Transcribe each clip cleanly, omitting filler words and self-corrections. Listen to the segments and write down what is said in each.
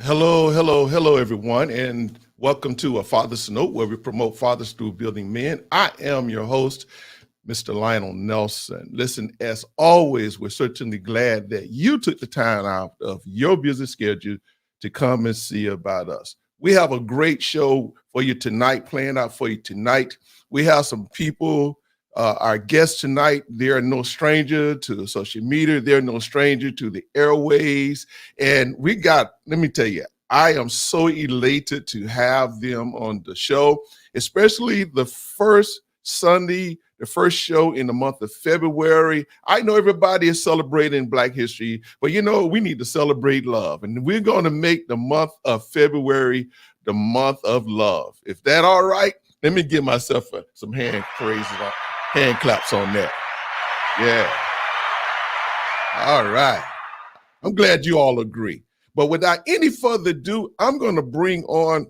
Hello, everyone, and welcome to A Father's Note, where we promote fathers through building men. I am your host, Mr. Lionel Nelson. Listen, as always, we're certainly glad that you took the time out of your busy schedule to come and see about us. We have a great show for you tonight, planned out for you tonight. We have some people. Our guests tonight, they're no stranger to social media. They're no stranger to the airways. And let me tell you, I am so elated to have them on the show, especially the first Sunday, the first show in the month of February. I know everybody is celebrating Black History, but we need to celebrate love. And we're going to make the month of February the month of love. If that all right, let me give myself some hand claps on that. Yeah. All right. I'm glad you all agree. But without any further ado, I'm going to bring on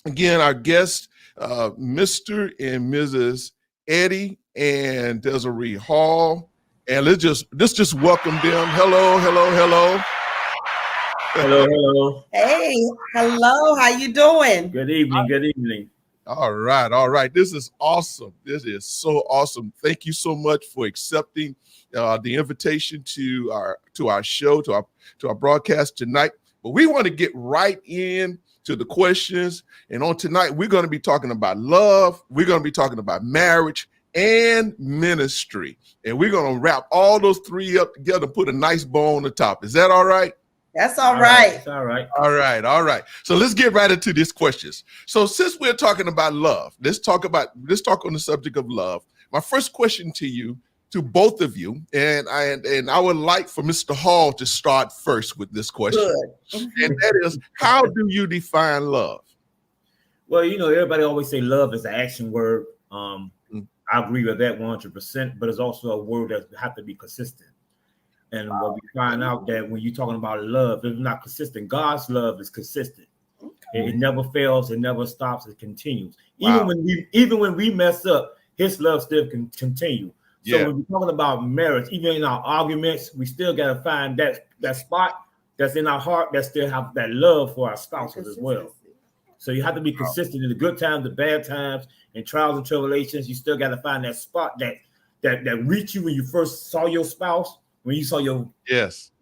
again our guests, Mr. and Mrs. Eddie and Desiree Hall. And let's just welcome them. Hello. Hello. Hey, hello. How you doing? Good evening. All right. This is awesome. This is so awesome. Thank you so much for accepting the invitation to our show, to our broadcast tonight. But we want to get right in to the questions. And on tonight, we're going to be talking about love. We're going to be talking about marriage and ministry. And we're going to wrap all those three up together, put a nice bow on the top. Is that all right? That's all right. All right. All right. So let's get right into these questions. So since we're talking about love, let's talk on the subject of love. My first question to both of you, and I would like for Mr. Hall to start first with this question. Good. And that is, how do you define love? Well, everybody always say love is an action word. I agree with that 100%, but it's also a word that has to be consistent. And what we find out that when you're talking about love, it's not consistent. God's love is consistent. It never fails. It never stops. It continues. Wow. Even when we mess up, His love still can continue. So when we're talking about marriage, even in our arguments, we still got to find that spot that's in our heart that still have that love for our spouses as well. So you have to be consistent in the good times, the bad times, and trials and tribulations. You still got to find that spot that reached you when you first saw your spouse. When you saw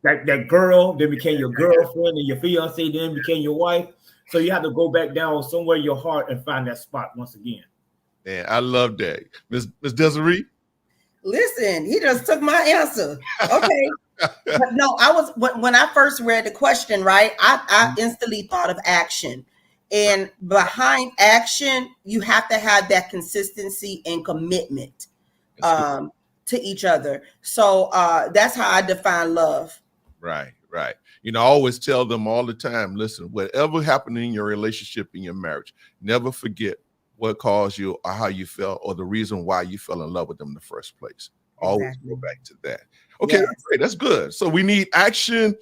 that girl, then became your girlfriend, and your fiance then became your wife. So you have to go back down somewhere in your heart and find that spot once again. Man, I love that. Miss Desiree? Listen, he just took my answer. Okay. But no, when I first read the question, right, I instantly thought of action. And behind action, you have to have that consistency and commitment. To each other. So that's how I define love. Right. I always tell them all the time, listen, whatever happened in your relationship, in your marriage, never forget what caused you or how you felt or the reason why you fell in love with them in the first place. Always go back to that. Okay, yes. That's great. That's good. So we need action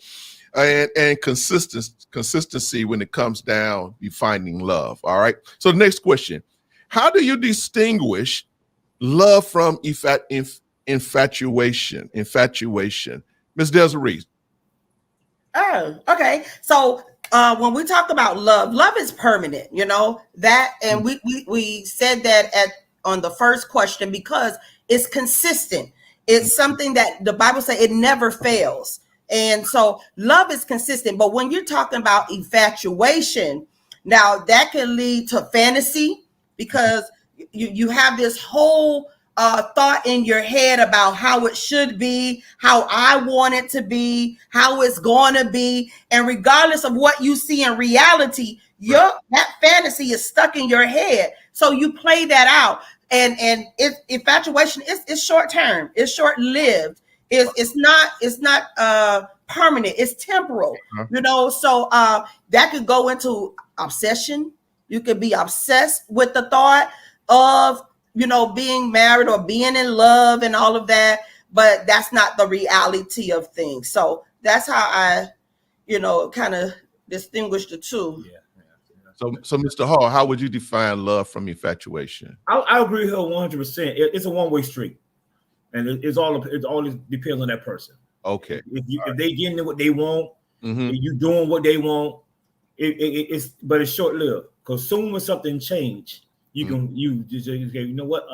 and consistency when it comes down to finding love. All right. So the next question, how do you distinguish love from infatuation? Ms. Desiree. Oh, okay. So when we talk about love is permanent, that, and we said that on the first question because it's consistent. It's something that the Bible says it never fails. And so love is consistent. But when you're talking about infatuation, now that can lead to fantasy because you have this whole thought in your head about how it should be, how I want it to be, how it's going to be. And regardless of what you see in reality, that fantasy is stuck in your head. So you play that out. And infatuation is short term. It's short lived. It's not permanent. It's temporal. So that could go into obsession. You could be obsessed with the thought of being married or being in love and all of that, but that's not the reality of things. So that's how I, kind of distinguish the two. Yeah. So Mr. Hall, how would you define love from infatuation? I agree with her 100%. It's a one-way street, and it always depends on that person. Okay. If they getting what they want, and you doing what they want, it's short lived, because soon when something change, you know what,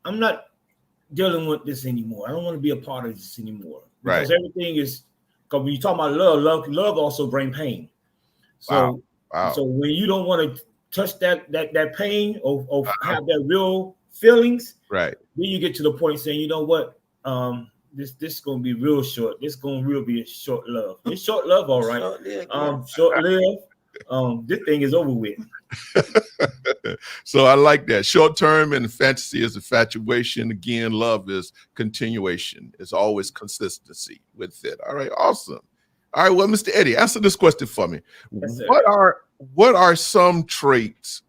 I'm not dealing with this anymore. I don't want to be a part of this anymore, because everything is, because when you talk about love also bring pain. So so when you don't want to touch that pain or have that real feelings, right, then you get to the point saying, you know what, this is gonna be real short. This gonna really be a short love. It's short love, all right. Short lived. This thing is over with. So I like that. Short term and fantasy is infatuation. Again, love is continuation. It's always consistency with it. All right, awesome. All right, well, Mr. Eddie, answer this question for me. Yes, what are some traits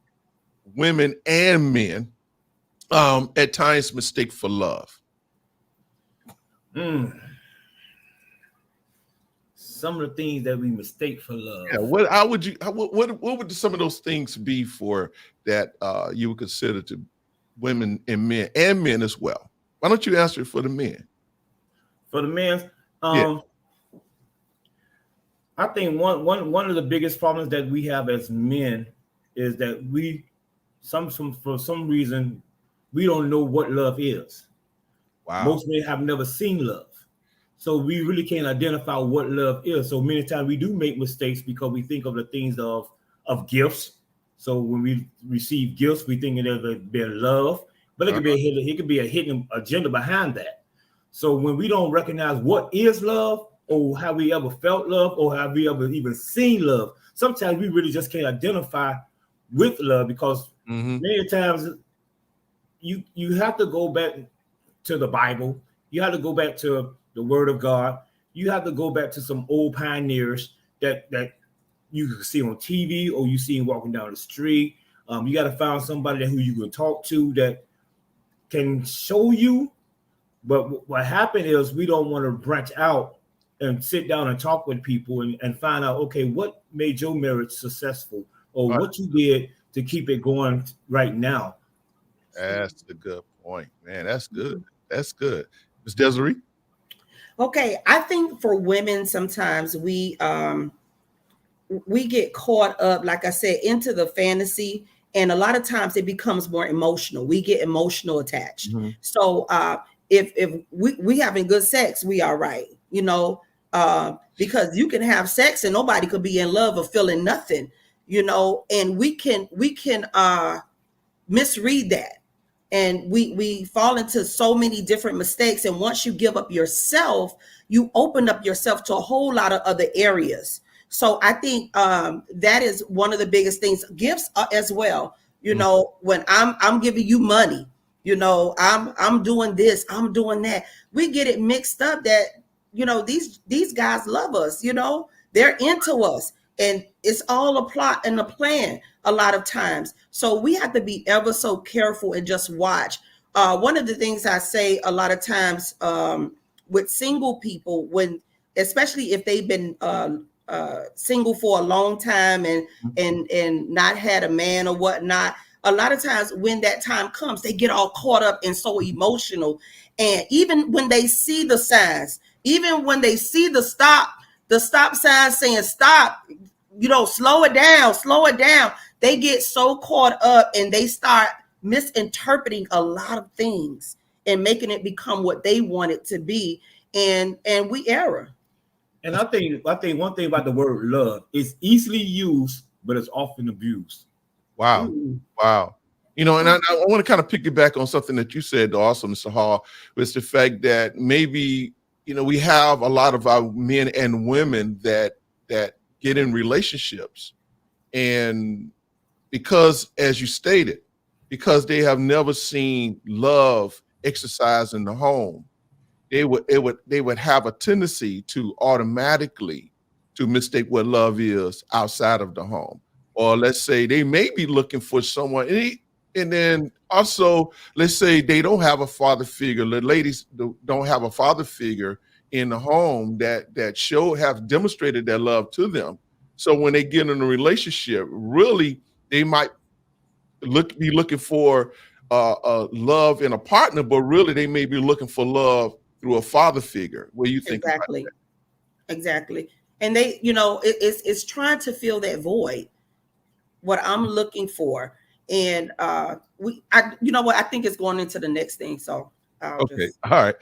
women and men at times mistake for love? Some of the things that we mistake for love. Yeah, what would some of those things be for that you would consider to women and men as well? Why don't you answer it for the men? For the men, I think one of the biggest problems that we have as men is that for some reason we don't know what love is. Wow. Most men have never seen love. So we really can't identify what love is. So many times we do make mistakes because we think of the things of gifts. So when we receive gifts, we think it be love, but it could be a hidden agenda behind that. So when we don't recognize what is love, or have we ever felt love, or have we ever even seen love, sometimes we really just can't identify with love, because many times you have to go back to the Bible. You have to go back to the Word of God. You have to go back to some old pioneers that you can see on TV, or you see them walking down the street. You got to find somebody who you can talk to that can show you. But what happened is we don't want to branch out and sit down and talk with people and find out, okay, what made your marriage successful, or what you did to keep it going right now. That's a good point, man. That's good. That's good. Ms. Desiree? Okay, I think for women, sometimes we get caught up, like I said, into the fantasy, and a lot of times it becomes more emotional. We get emotional attached. So if we having good sex, we are right, because you can have sex and nobody could be in love or feeling nothing, and we can misread that. And we fall into so many different mistakes. And once you give up yourself, you open up yourself to a whole lot of other areas. So I think that is one of the biggest things. Gifts as well. When I'm giving you money, I'm doing this, I'm doing that. We get it mixed up that these guys love us. They're into us, and it's all a plot and a plan a lot of times. So we have to be ever so careful and just watch. One of the things I say a lot of times with single people, especially if they've been single for a long time and not had a man or whatnot, a lot of times when that time comes, they get all caught up and so emotional. And even when they see the signs, even when they see the stop sign saying stop, slow it down, they get so caught up and they start misinterpreting a lot of things and making it become what they want it to be. And we error. And I think one thing about the word love is easily used, but it's often abused. Wow. Wow. And I want to kind of piggyback on something that you said also, Mr. Hall, was the fact that maybe, we have a lot of our men and women that get in relationships, and because, as you stated, because they have never seen love exercised in the home, they would have a tendency to automatically to mistake what love is outside of the home. Or let's say they may be looking for someone, and then also let's say they don't have a father figure. The ladies don't have a father figure in the home that have demonstrated their love to them. So when they get in a relationship, really they might be looking for love in a partner, but really they may be looking for love through a father figure. What do you think? Exactly. And they, you know, it's trying to fill that void, what I'm looking for. And you know what, I think it's going into the next thing. So okay. All right.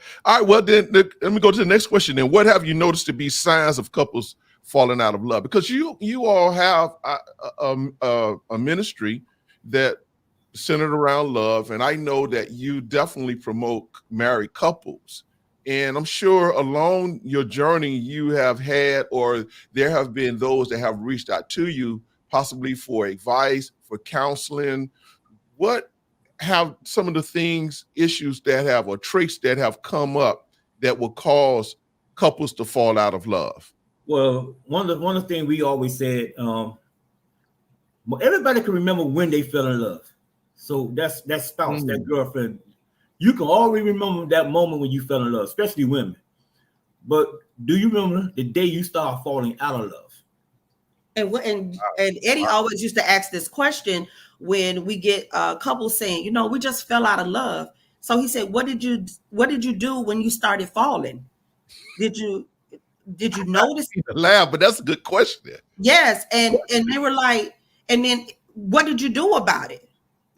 Well, then let me go to the next question. Then, what have you noticed to be signs of couples falling out of love? Because you all have a ministry that centered around love, and I know that you definitely promote married couples. And I'm sure along your journey, you have had, or there have been those that have reached out to you, possibly for advice, for counseling. What have some of the things, issues that have, or traits that have come up that will cause couples to fall out of love? Well, one of the things we always said, everybody can remember when they fell in love. So that's that spouse, that girlfriend. You can always remember that moment when you fell in love, especially women. But do you remember the day you start falling out of love? And Eddie always used to ask this question when we get couples saying, you know, we just fell out of love. So he said, what did you do when you started falling? Did you notice? Laugh, but that's a good question. Yes, and they were like, and then what did you do about it?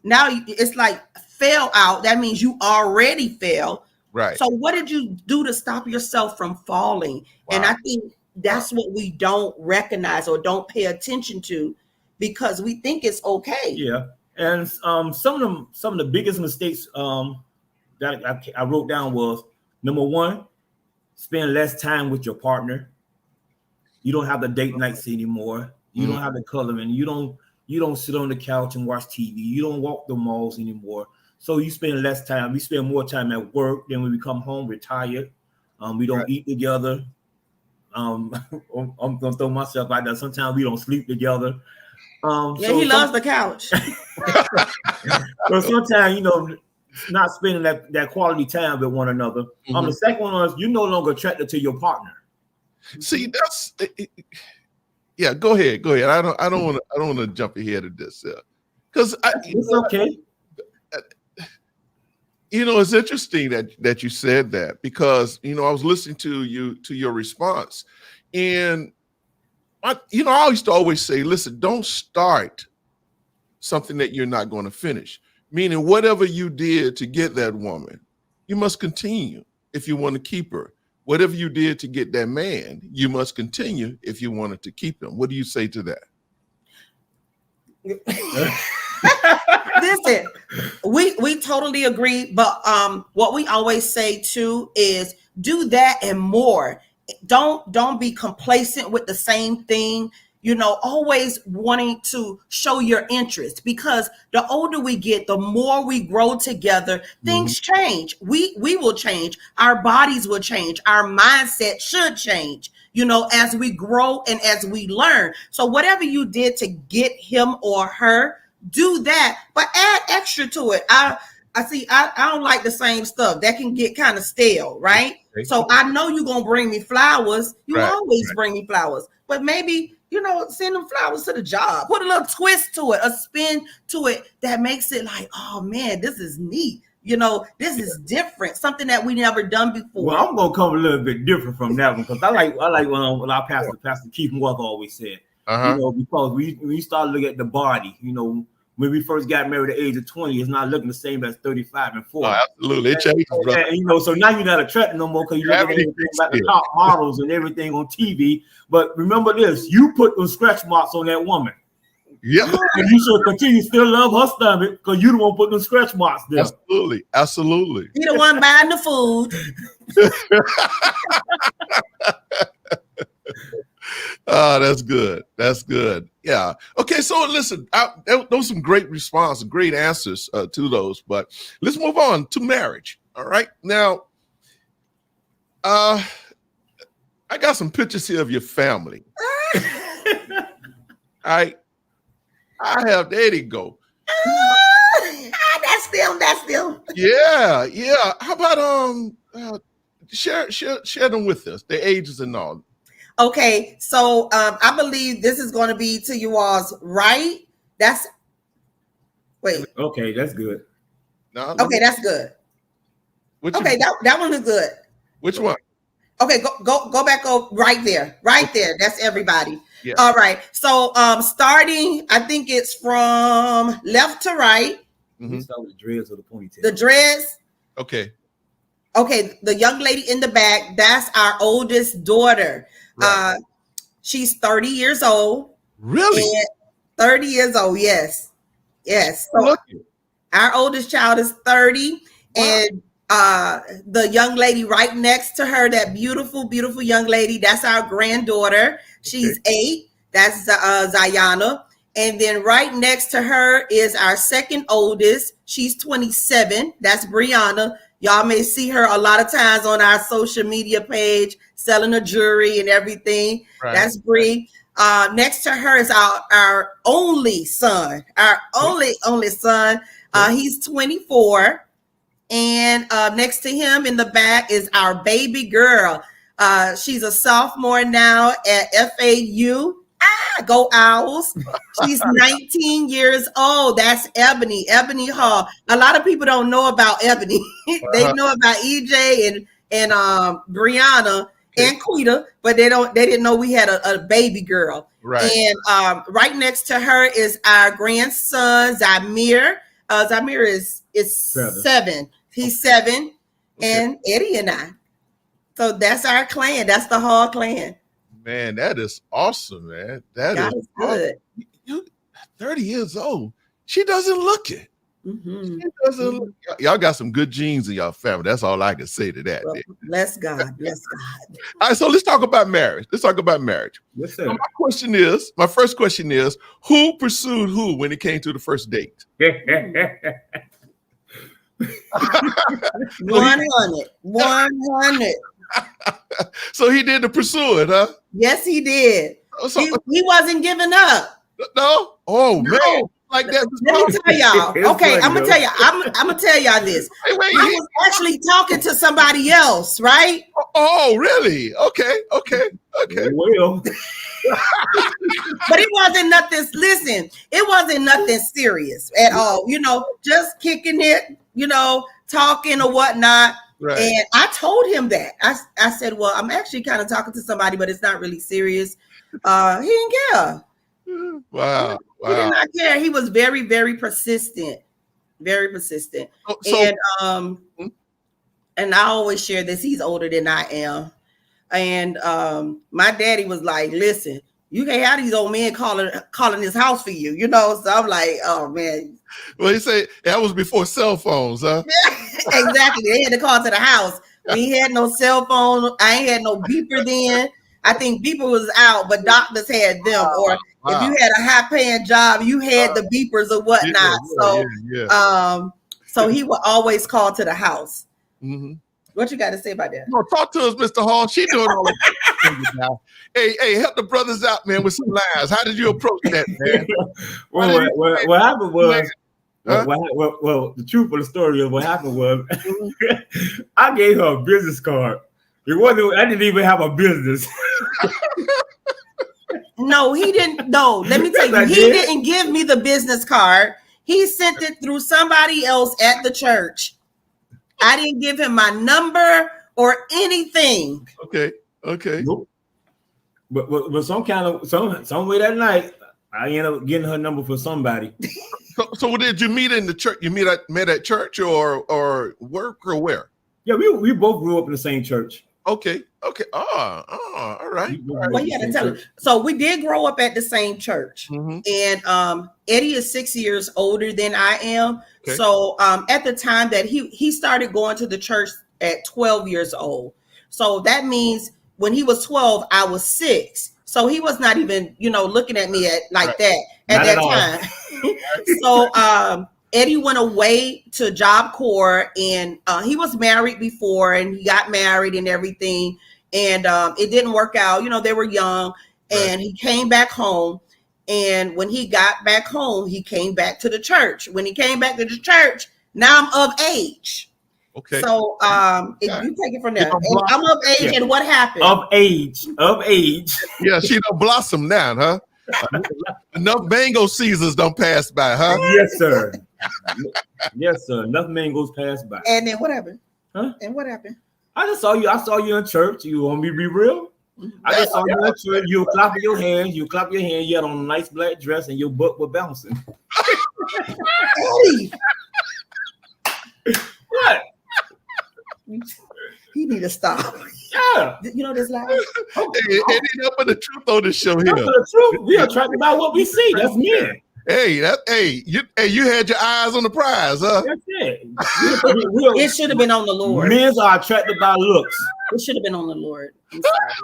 Now it's like fell out. That means you already fell. Right. So what did you do to stop yourself from falling? Wow. And I think that's what we don't recognize or don't pay attention to, because we think it's okay. Yeah, and some of the biggest mistakes that I wrote down was, number one, spend less time with your partner. You don't have the date nights anymore. You don't have the coloring. You don't sit on the couch and watch TV. You don't walk the malls anymore. So you spend less time. We spend more time at work. Then when we come home, we're tired. We don't eat together. I'm gonna throw myself out there. Sometimes we don't sleep together. He loves the couch. So sometimes, you know, not spending that quality time with one another. The second one is, you're no longer attracted to your partner. See, that's yeah. Go ahead. I don't want to jump ahead of this, because it's okay. You know, it's interesting that you said that, because you know I was listening to your response, and I used to always say, listen, don't start something that you're not going to finish. Meaning, whatever you did to get that woman, you must continue if you want to keep her. Whatever you did to get that man, you must continue if you wanted to keep him. What do you say to that? Listen, we totally agree, but what we always say too is do that and more. Don't be complacent with the same thing. You know, always wanting to show your interest, because the older we get, the more we grow together, things change. We will change. Our bodies will change. Our mindset should change, you know, as we grow and as we learn. So whatever you did to get him or her, do that, but add extra to it. I don't like the same stuff. That can get kind of stale, right? Okay. So I know you're going to bring me flowers. You always bring me flowers, but maybe, you know, send them flowers to the job. Put a little twist to it, a spin to it that makes it like, oh man, this is neat. You know, this is different, something that we never done before. Well, I'm gonna come a little bit different from that one, because I like what our Pastor Keith Moore always said. You know, because we start looking at the body, you know, when we first got married at the age of 20, it's not looking the same as 35 and 40. Oh, absolutely. It changes, brother. And, you know, so now you're not attracted no more, because you're looking at everything about the top models and everything on TV. But remember this, you put those scratch marks on that woman. Yeah. And you should continue to still love her stomach, because you don't want to put them scratch marks there. Absolutely. Absolutely. You the one buying the food. Oh, that's good. That's good. Yeah. Okay. So listen, those some great responses, great answers to those. But let's move on to marriage. All right. Now, I got some pictures here of your family. I have. There you go. That's them. Yeah. How about share them with us, the ages and all. Okay, so I believe this is going to be to you all's right. Okay, that's good. Okay, that's good. That one is good. Which one? Okay, go back over right there. Right there. That's everybody. Yeah. All right. So starting, I think it's from left to right. We start with the dreads or the ponytail. The dreads. Okay. Okay, the young lady in the back, that's our oldest daughter. Right. She's 30 years old. Really? 30 years old, yes. Yes. So our oldest child is 30. Wow. And the young lady right next to her, that beautiful, beautiful young lady, that's our granddaughter. She's 8. That's Zayana. And then right next to her is our second oldest. She's 27. That's Brianna. Y'all may see her a lot of times on our social media page, selling a jewelry and everything. Right. That's Bree. Next to her is our only son, our only son. He's 24. And next to him in the back is our baby girl. She's a sophomore now at FAU. Go Owls. She's 19 years old. That's Ebony Hall. A lot of people don't know about Ebony. They know about EJ and Brianna and Quita, but they didn't know we had a baby girl. Right. And right next to her is our grandson Zamir. Zamir is 7. He's 7, and Eddie and I. So that's our clan. That's the Hall clan. Man, that is awesome, man. That is good. You 30 years old. She doesn't look it. Mm-hmm. She doesn't look. Y'all got some good genes in y'all family. That's all I can say to that. Well, bless God. Bless God. All right, so let's talk about marriage. Yes, sir. So my first question is, who pursued who when it came to the first date? 100. So he did the pursuing, huh? Yes, he did. So, he wasn't giving up. No? Oh, no. Man. Like that. Let me tell y'all. Okay, I'm gonna tell y'all. I'm gonna tell y'all this. I was actually talking to somebody else, right? Oh, really? Okay. Well, but it wasn't nothing. Listen, it wasn't nothing serious at all. You know, just kicking it. You know, talking or whatnot. Right. And I told him that. I said, well, I'm actually kind of talking to somebody, but it's not really serious. He didn't care. Wow. He did not care. He was very, very persistent. Very persistent. And I always share this. He's older than I am. And my daddy was like, listen, you can't have these old men calling his house for you, you know? So I'm like, oh, man. Well, he said that was before cell phones, huh? Exactly. They had to call to the house. We had no cell phone. I ain't had no beeper then. I think beeper was out, but doctors had them. Or if you had a high-paying job, you had the beepers or whatnot. So he would always call to the house. Mm-hmm. What you got to say about that? No, talk to us, Mr. Hall. She doing all that now. Hey, help the brothers out, man, with some lines. How did you approach that, man? What happened was, well, the truth of the story of what happened was, I gave her a business card. I didn't even have a business. No, he didn't. No, let me tell you, he didn't give me the business card. He sent it through somebody else at the church. I didn't give him my number or anything. Okay. Nope. But some way that night, I ended up getting her number for somebody. So did you meet in the church? You met at church or work or where? Yeah, we both grew up in the same church. Okay. All right. Well, you gotta tell him. So we did grow up at the same church. Mm-hmm. And Eddie is 6 years older than I am. Okay. So at the time that he started going to the church at 12 years old. So that means when he was 12, I was 6. So he was not even, looking at me that at that time. So Eddie went away to Job Corps, and he was married before, and he got married and everything. And it didn't work out. They were young, and he came back home. And when he got back home, he came back to the church. When he came back to the church, now I'm of age. Okay. So if you take it from there, I'm of age, and what happened? Of age. Yeah, she don't blossom now, huh? Enough mango seasons don't pass by, huh? Yes, sir. Enough mangoes pass by. And then what happened? Huh? And what happened? I just saw you. I saw you in church. You want me to be real? I just saw you in church. You were clapping your hands. You clap your hands. You had on a nice black dress, and your butt was bouncing. What? He need to stop. Yeah. You know this line? Hey, up with the truth on this show here. The truth. We are attracted by what we see. That's men. You had your eyes on the prize, huh? That's it. It should have been on the Lord. Men are attracted by looks. It should have been on the Lord. I'm sorry.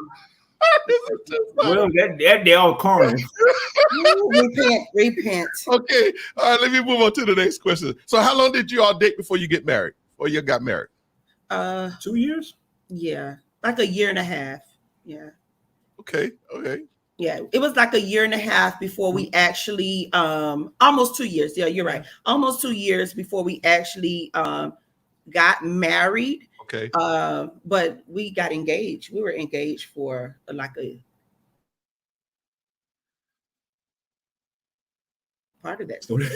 Well, that they all corny. Repent. Okay. All right, let me move on to the next question. So how long did you all date before you get married? Or you got married? 2 years? Yeah. Like a year and a half. Yeah. Okay. Yeah, it was like a year and a half before we actually almost 2 years. Yeah, you're right. Almost 2 years before we actually got married. Okay. But we got engaged. We were engaged for like a part of that story.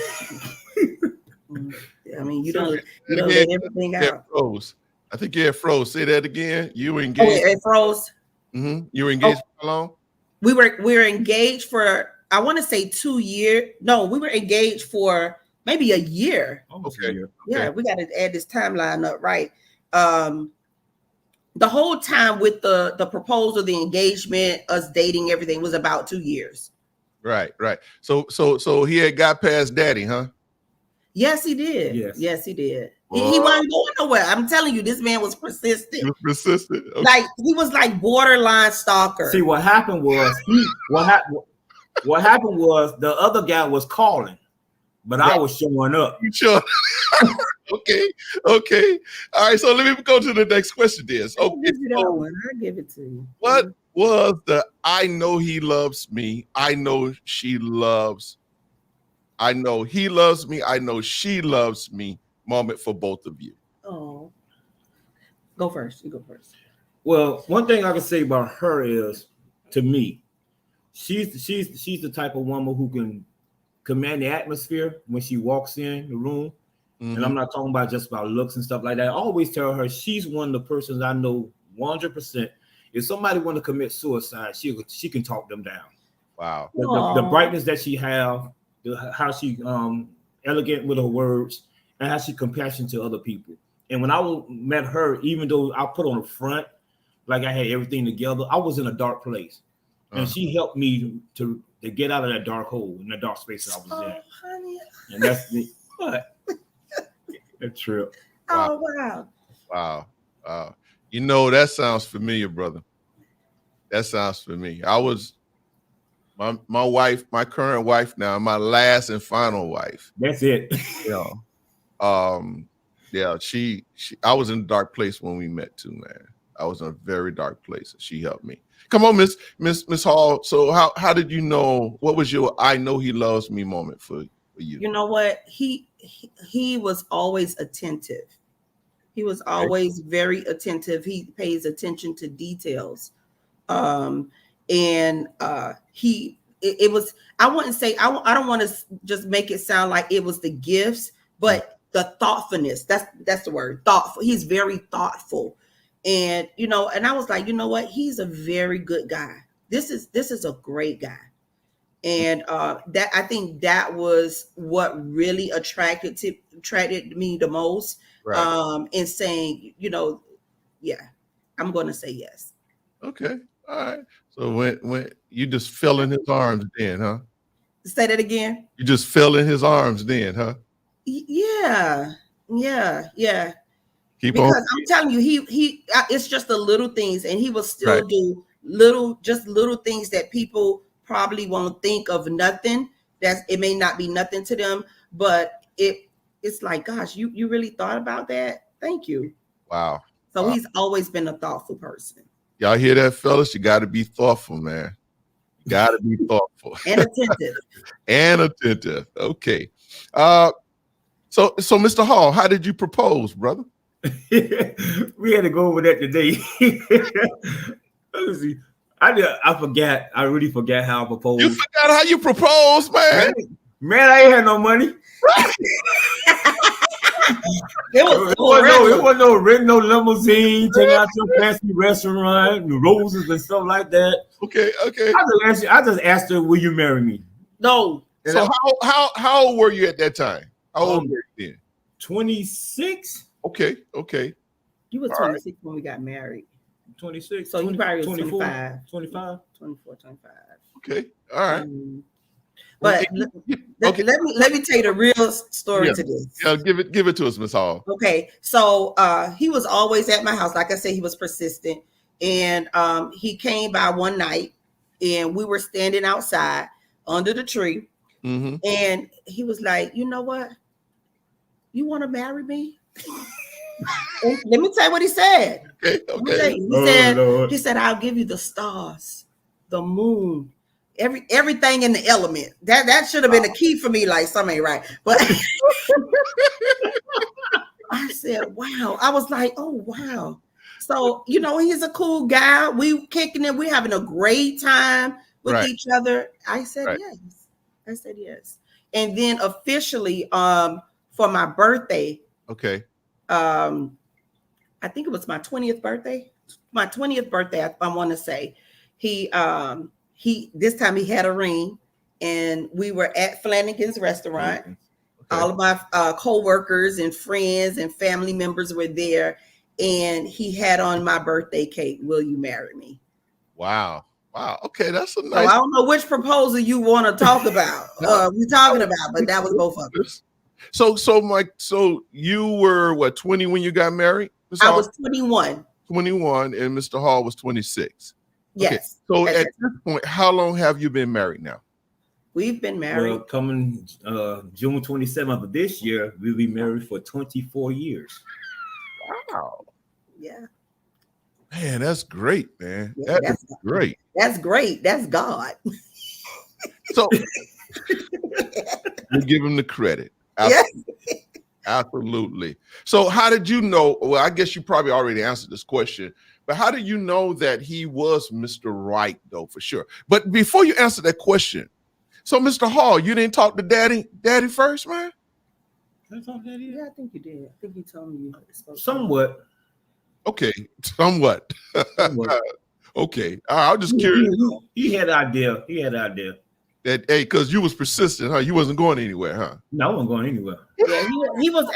I mean, you don't let everything out. Froze. I think you had froze. Say that again. You were engaged. Oh, it froze. Mm-hmm. You were engaged for how long? We were engaged for, I want to say 2 years. No, we were engaged for maybe a year. Okay. Yeah, we got to add this timeline up, right? The whole time with the proposal, the engagement, us dating, everything was about 2 years. Right. So he had got past daddy, huh? Yes, he did. Yes, he did. He wasn't going nowhere. I'm telling you, this man was persistent. He was persistent. Okay. Like he was like borderline stalker. See, what happened was what happened was the other guy was calling, but I was showing up. Sure. Okay. All right. So let me go to the next question. This. Okay. I'll give it to you. What was the I know he loves me, I know she loves, I know he loves me, I know she loves me moment for both of you? Oh, go first. You go first. Well, one thing I can say about her is, to me, she's the type of woman who can command the atmosphere when she walks in the room. Mm-hmm. And I'm not talking about just about looks and stuff like that. I always tell her she's one of the persons I know 100%. If somebody want to commit suicide, she can talk them down. Wow. The brightness that she have, how she elegant with her words, and how she compassion to other people. And when I met her, even though I put on the front, like I had everything together, I was in a dark place. And she helped me to get out of that dark hole, in the dark space I was in. Honey. And that's the that's true. Wow. Oh, wow. You know, that sounds familiar, brother. That sounds familiar. I was my wife, my current wife now, my last and final wife. That's it. She I was in a dark place when we met too, man. I was in a very dark place. She helped me. Come on, Miss Hall. So how did you know? What was your I know he loves me moment for you? You know what? He was always attentive. He was always very attentive. He pays attention to details. It was, I wouldn't say, I don't want to just make it sound like it was the gifts, but the thoughtfulness, that's the word, thoughtful. He's very thoughtful. And, and I was like, you know what? He's a very good guy. This is a great guy. And that, I think that was what really attracted me the most. Right. And saying, I'm going to say yes. Okay. All right. So when you just fell in his arms then, huh? Say that again. You just fell in his arms then, huh? Yeah. Keep because on. I'm telling you, he it's just the little things, and he will still do little things that people probably won't think of nothing. It may not be nothing to them, but it's like, gosh, you really thought about that? Thank you. Wow. So he's always been a thoughtful person. Y'all hear that, fellas? You got to be thoughtful, man. You got to be thoughtful. And attentive. And attentive. Okay. So Mr. Hall, how did you propose, brother? We had to go over that today. Let me see. I forgot. I really forgot how I proposed. You forgot how you proposed, man. Man, I ain't had no money. It wasn't no limousine, taking out your fancy restaurant, the roses and stuff like that. Okay. I just asked her, "Will you marry me?" No. So how old were you at that time? How old were you then? 26. Okay. You were 26 when we got married. 26. So you probably was 24, 25. 25. 24, 25. Okay. All right. But let me tell you the real story to this. Yeah, give it to us, Miss Hall. Okay, so he was always at my house. Like I said, he was persistent, and he came by one night, and we were standing outside under the tree, and he was like, "You know what? You want to marry me?" Let me tell you what he said. Okay. He said, "I'll give you the stars, the moon, everything in the element." That should have been a key for me. Like something ain't right, but I said, "Wow!" I was like, "Oh wow!" So he's a cool guy. We kicking it. We having a great time with each other. I said yes. And then officially, for my birthday. Okay. I think it was my 20th birthday. My 20th birthday, I want to say. He this time he had a ring, and we were at Flanagan's restaurant. Okay. All of my co-workers and friends and family members were there, and he had on my birthday cake, "Will you marry me?" Wow. Okay, that's a nice. So I don't know which proposal you want to talk about. We're talking about, but that was both of us. So Mike, you were what, 20 when you got married? I was 21. 21, and Mr. Hall was 26. Yes. Okay. So at this point, how long have you been married now? We've been married. Well, coming June 27th of this year, we'll be married for 24 years. Wow. Yeah. Man, that's great, man. Yeah, that's great. That's great. That's God. So we give him the credit. Absolutely. Absolutely. So how did you know? Well, I guess you probably already answered this question, but how did you know that he was Mr. Right, though, for sure? But before you answer that question, so Mr. Hall, you didn't talk to Daddy first, man? Did I talk to Daddy? Yeah, I think you did. I think you told me you spoke. Somewhat. Okay, somewhat. Okay, I was just curious. He had an idea. That, hey, because you was persistent, huh? You wasn't going anywhere, huh? No, I wasn't going anywhere. Yeah, he was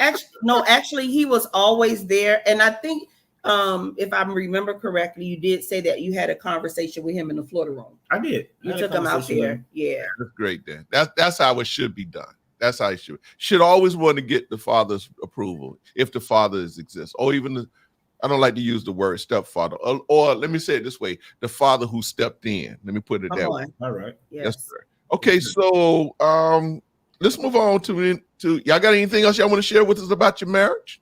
actually he was always there. And I think if I remember correctly, you did say that you had a conversation with him in the Florida room. I did. You took him out there. Yeah. That's great, then. That's how it should be done. That's how it should always want to get the father's approval if the father exists, or even I don't like to use the word stepfather, or let me say it this way: the father who stepped in. Let me put it that way. All right. Yes, sir. Okay, so let's move on to y'all. Got anything else y'all want to share with us about your marriage?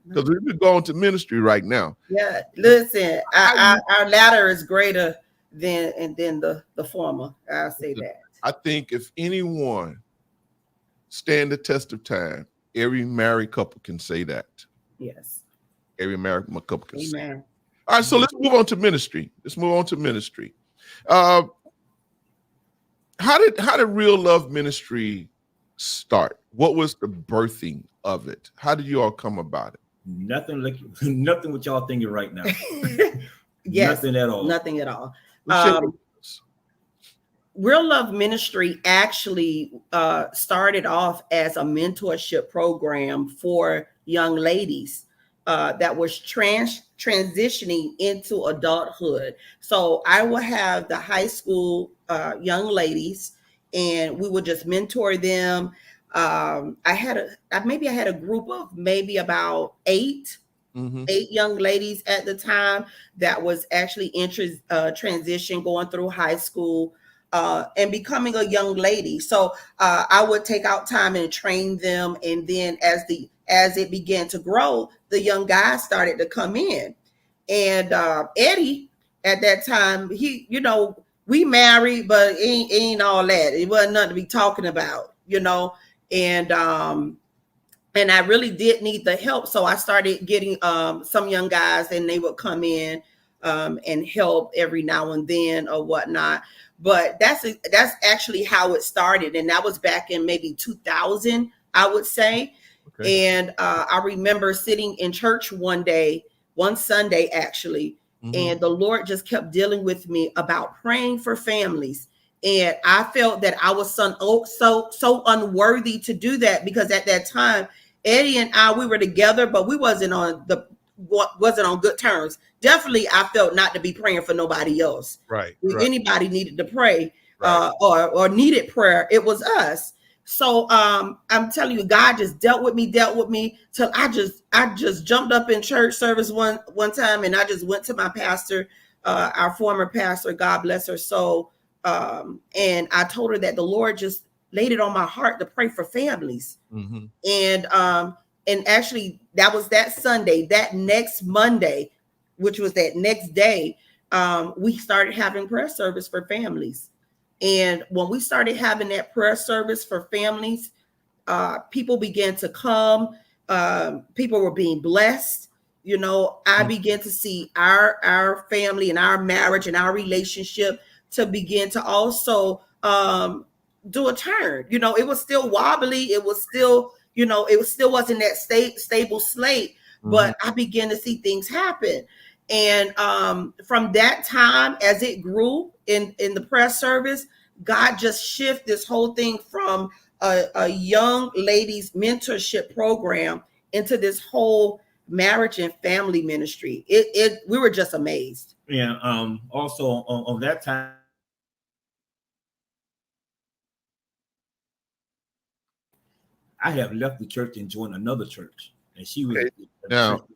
Because we've been going to ministry right now. Yeah, listen, our latter is greater than the former. I'll say that. I think if anyone stand the test of time, every married couple can say that. Yes. Every married couple can say. Amen. All right, so let's move on to ministry. How did Real Love Ministry start? What was the birthing of it? How did you all come about it? Nothing what y'all thinking right now. Yes, nothing at all. Real Love Ministry actually started off as a mentorship program for young ladies that was transitioning into adulthood. So I will have the high school young ladies, and we would just mentor them. I had a group of maybe about eight young ladies at the time that was actually in transition, going through high school and becoming a young lady. So I would take out time and train them, and then as it began to grow, the young guys started to come in. And Eddie, at that time, he, we married, but it ain't all that. It wasn't nothing to be talking about, And I really did need the help. So I started getting some young guys, and they would come in and help every now and then or whatnot. But that's actually how it started. And that was back in maybe 2000, I would say. Okay. And I remember sitting in church one Sunday actually, and the Lord just kept dealing with me about praying for families. And I felt that I was so unworthy to do that, because at that time, Eddie and I, we were together, but we wasn't on good terms. Definitely, I felt not to be praying for nobody else. Right. If anybody needed to pray, Right. or needed prayer, it was us. So I'm telling you, God just dealt with me till I just jumped up in church service one time, and I just went to my pastor, our former pastor, God bless her soul, and I told her that the Lord just laid it on my heart to pray for families. And actually that was that Sunday. That next Monday, which was that next day, we started having prayer service for families. And when we started having that prayer service for families, people began to come. People were being blessed. I began to see our family and our marriage and our relationship to begin to also do a turn. It was still wobbly. It was still, it still wasn't that stable slate, but I began to see things happen. And from that time, as it grew in the prayer service, God just shifted this whole thing from a young ladies mentorship program into this whole marriage and family ministry. We were just amazed. Yeah. Also on that time, I have left the church and joined another church, and she was now.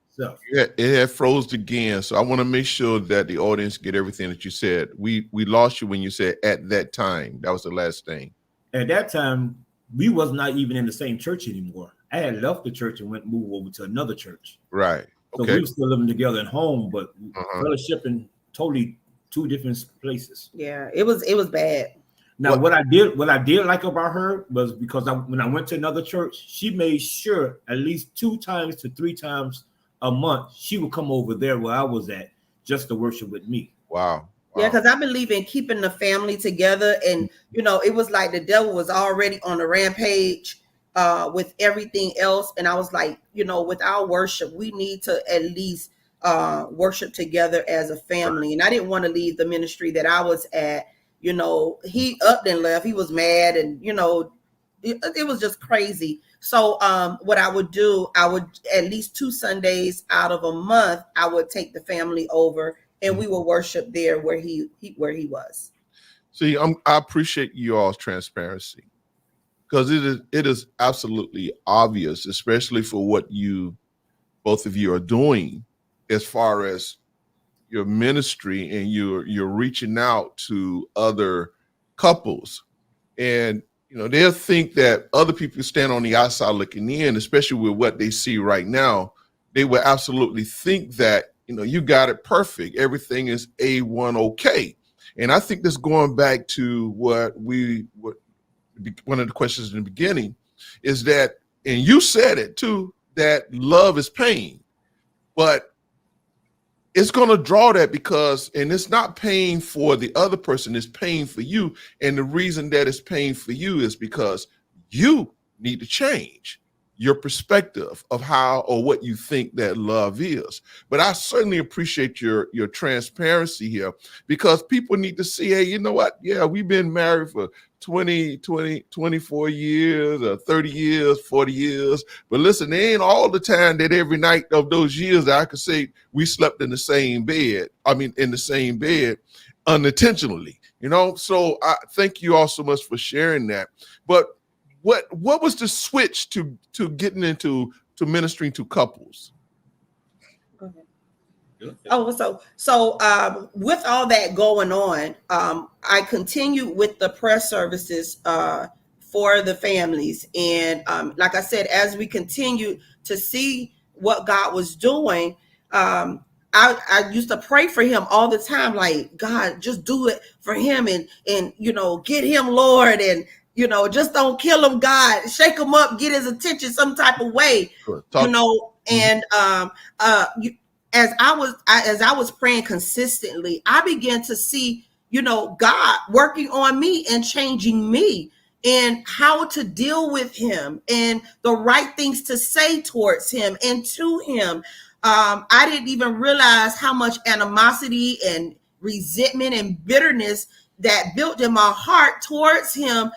It had froze again, so I want to make sure that the audience get everything that you said. We lost you when you said at that time. That was the last thing. At that time, we was not even in the same church anymore. I had left the church and moved over to another church. Right. So we were still living together at home, but fellowship in totally two different places. Yeah, it was bad. Now, what I did like about her was because when I went to another church, she made sure at least 2 times to 3 times a month she would come over there where I was at just to worship with me. Wow. Yeah, because I believe in keeping the family together, and it was like the devil was already on the rampage with everything else, and I was like, with our worship, we need to at least worship together as a family. And I didn't want to leave the ministry that I was at. He upped and left. He was mad, and it was just crazy. So what I would do, I would at least 2 Sundays out of a month, I would take the family over, and we would worship there where he was. See, I appreciate you all's transparency, because it is absolutely obvious, especially for what both of you are doing as far as your ministry, and you're reaching out to other couples. And they'll think that other people stand on the outside looking in, especially with what they see right now. They will absolutely think that, you got it perfect. Everything is A1 okay. And I think that's going back to what one of the questions in the beginning is that, and you said it too, that love is pain. But it's going to draw that and it's not pain for the other person, it's pain for you. And the reason that it's pain for you is because you need to change your perspective of how or what you think that love is. But I certainly appreciate your transparency here, because people need to see, hey, you know what? Yeah, we've been married for 24 years, or 30 years, 40 years. But listen, there ain't all the time that every night of those years I could say we slept in the same bed. Unintentionally, So I thank you all so much for sharing that. But what was the switch to getting into ministering to couples? Oh, so with all that going on, I continued with the prayer services for the families. And like I said, as we continued to see what God was doing, I used to pray for him all the time, like, God, just do it for him, and get him, Lord, and just don't kill him, God, shake him up, get his attention some type of way. Sure. And as I was praying consistently, I began to see, God working on me and changing me. and how to deal with him and the right things to say towards him and to him. I didn't even realize how much animosity and resentment and bitterness that built in my heart towards him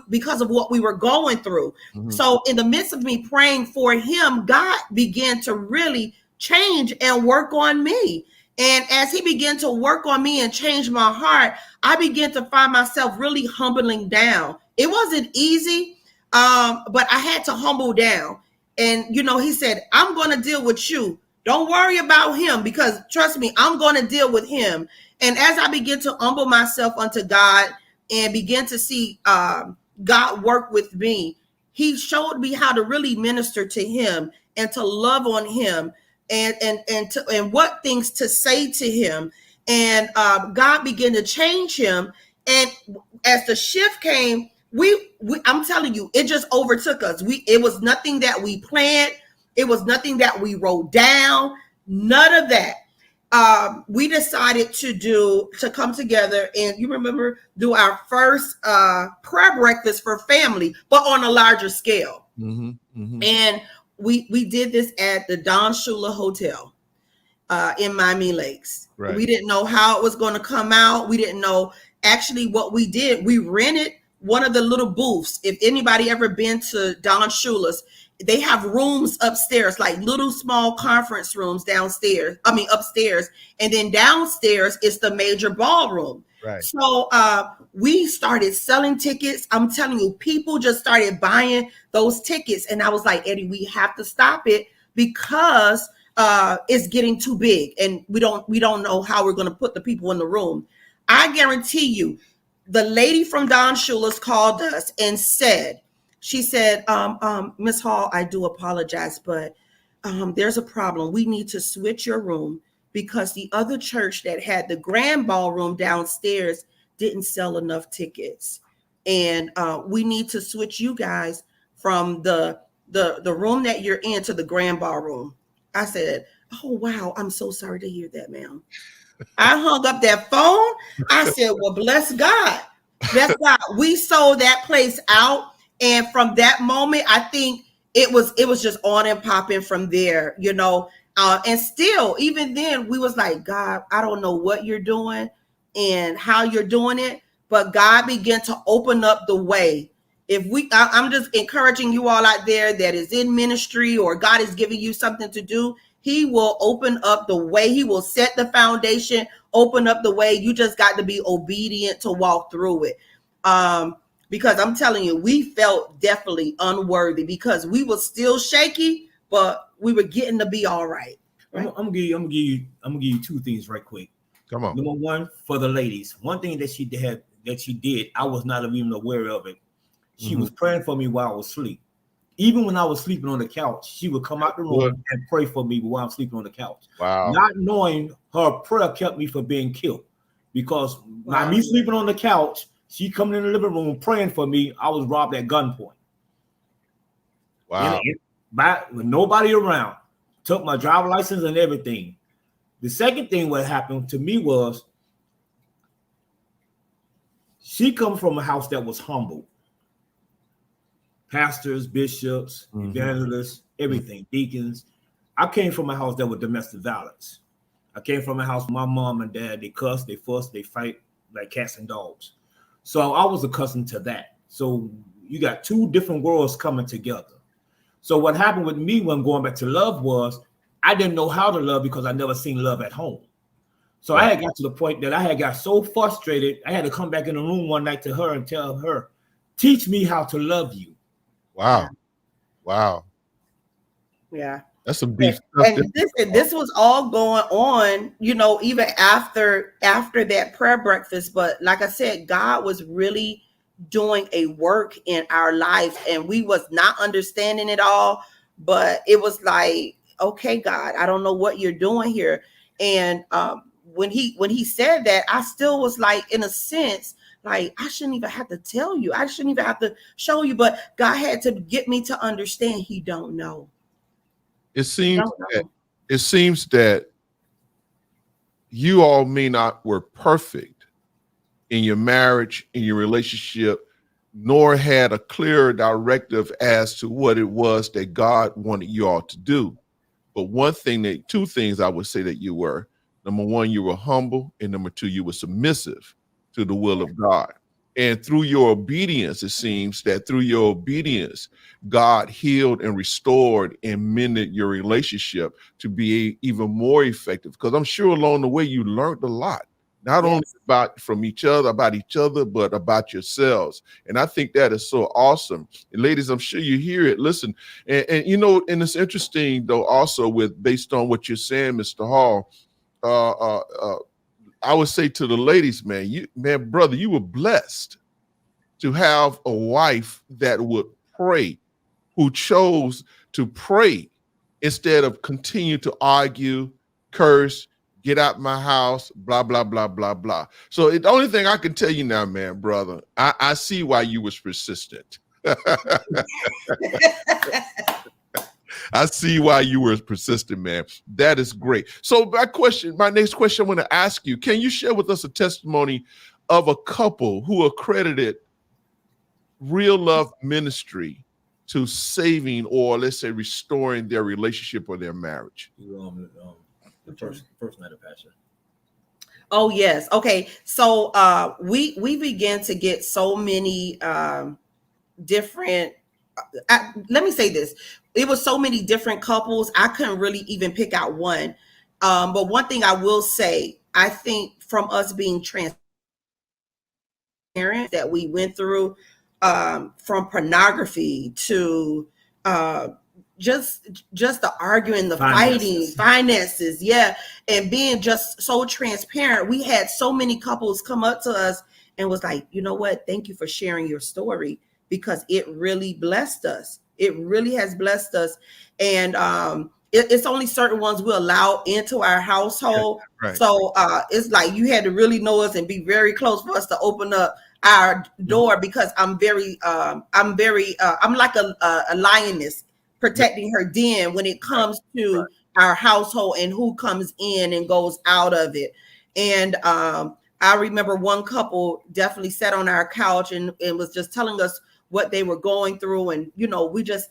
because of what we were going through. Mm-hmm. So in the midst of me praying for him, God began to really change and work on me. And as he began to work on me and change my heart, I began to find myself really humbling down. It wasn't easy, but I had to humble down. And, he said, I'm going to deal with you. Don't worry about him, because trust me, I'm going to deal with him. And as I begin to humble myself unto God and begin to see God work with me, he showed me how to really minister to him and to love on him and what things to say to him. And God began to change him. And as the shift came, I'm telling you, it just overtook us. It was nothing that we planned. It was nothing that we wrote down. None of that. We decided to come together and, you remember, do our first prayer breakfast for family, but on a larger scale. Mm-hmm, mm-hmm. And we did this at the Don Shula Hotel in Miami Lakes. Right. We didn't know how it was going to come out. We didn't know actually what we did. We rented one of the little booths. If anybody ever been to Don Shula's, they have rooms upstairs, like little small conference rooms upstairs. And then downstairs is the major ballroom. Right. So we started selling tickets. I'm telling you, people just started buying those tickets. And I was like, Eddie, we have to stop it because it's getting too big. And we don't know how we're going to put the people in the room. I guarantee you, the lady from Don Shula's called us and said, Miss Hall, I do apologize, but there's a problem. We need to switch your room because the other church that had the grand ballroom downstairs didn't sell enough tickets. And we need to switch you guys from the room that you're in to the grand ballroom. I said, oh, wow, I'm so sorry to hear that, ma'am. I hung up that phone. I said, well, bless God. Bless God. We sold that place out. And from that moment, I think it was just on and popping from there, and still, even then, we was like, God, I don't know what you're doing and how you're doing it, but God began to open up the way. I'm just encouraging you all out there that is in ministry or God is giving you something to do. He will open up the way. He will set the foundation, open up the way. You just got to be obedient to walk through it. Because I'm telling you, we felt definitely unworthy because we were still shaky, but we were getting to be all right. I'm gonna give you two things right quick. Come on. Number one, for the ladies, one thing that she did, I was not even aware of it. She was praying for me while I was asleep. Even when I was sleeping on the couch, she would come out the room and pray for me while I'm sleeping on the couch. Wow. Not knowing her prayer kept me from being killed because by me sleeping on the couch, she coming in the living room praying for me, I was robbed at gunpoint. Wow. With nobody around. Took my driver's license and everything. The second thing what happened to me was she comes from a house that was humble. Pastors, bishops, evangelists, everything, deacons. I came from a house that was domestic violence. I came from a house where my mom and dad, they cuss, they fuss, they fight like cats and dogs. So I was accustomed to that. So you got two different worlds coming together. So what happened with me when going back to love was I didn't know how to love because I never seen love at home. So I had got to the point that I had got so frustrated, I had to come back in the room one night to her and tell her, teach me how to love you. Wow. Yeah. That's some deep stuff. And this was all going on, even after that prayer breakfast. But like I said, God was really doing a work in our life and we was not understanding it all. But it was like, okay, God, I don't know what you're doing here. And when he said that, I still was like, in a sense, like, I shouldn't even have to tell you. I shouldn't even have to show you. But God had to get me to understand he don't know. It seems that you all may not were perfect in your marriage, in your relationship, nor had a clear directive as to what it was that God wanted you all to do. But two things I would say that you were. Number one, you were humble, and number two, you were submissive to the will of God. And through your obedience, it seems that through your obedience, God healed and restored and mended your relationship to be even more effective. Because I'm sure along the way you learned a lot, not only about each other, but about yourselves. And I think that is so awesome. And ladies, I'm sure you hear it. Listen, and you know, and it's interesting though, also based on what you're saying, Mr. Hall. I would say to the ladies, brother, you were blessed to have a wife that would pray, who chose to pray instead of continue to argue, curse, get out my house, blah, blah, blah, blah, blah. So the only thing I can tell you now, man, brother, I see why you was persistent. I see why you were persistent, man. That is great. So my next question I want to ask you, can you share with us a testimony of a couple who accredited Real Love Ministry to saving, or let's say restoring, their relationship or their marriage? The first night of passion. Oh yes. Okay. So we began to get so many different. Let me say this: it was so many different couples. I couldn't really even pick out one. But one thing I will say, I think from us being transparent, that we went through, from pornography to just the arguing, the fighting, finances, and being just so transparent. We had so many couples come up to us and was like, you know what, thank you for sharing your story, because it really blessed us. It really has blessed us. And it's only certain ones we allow into our household. Right. So it's like you had to really know us and be very close for us to open up our door, because I'm like a lioness protecting her den when it comes to our household and who comes in and goes out of it. And I remember one couple definitely sat on our couch and was just telling us what they were going through. And, you know, we just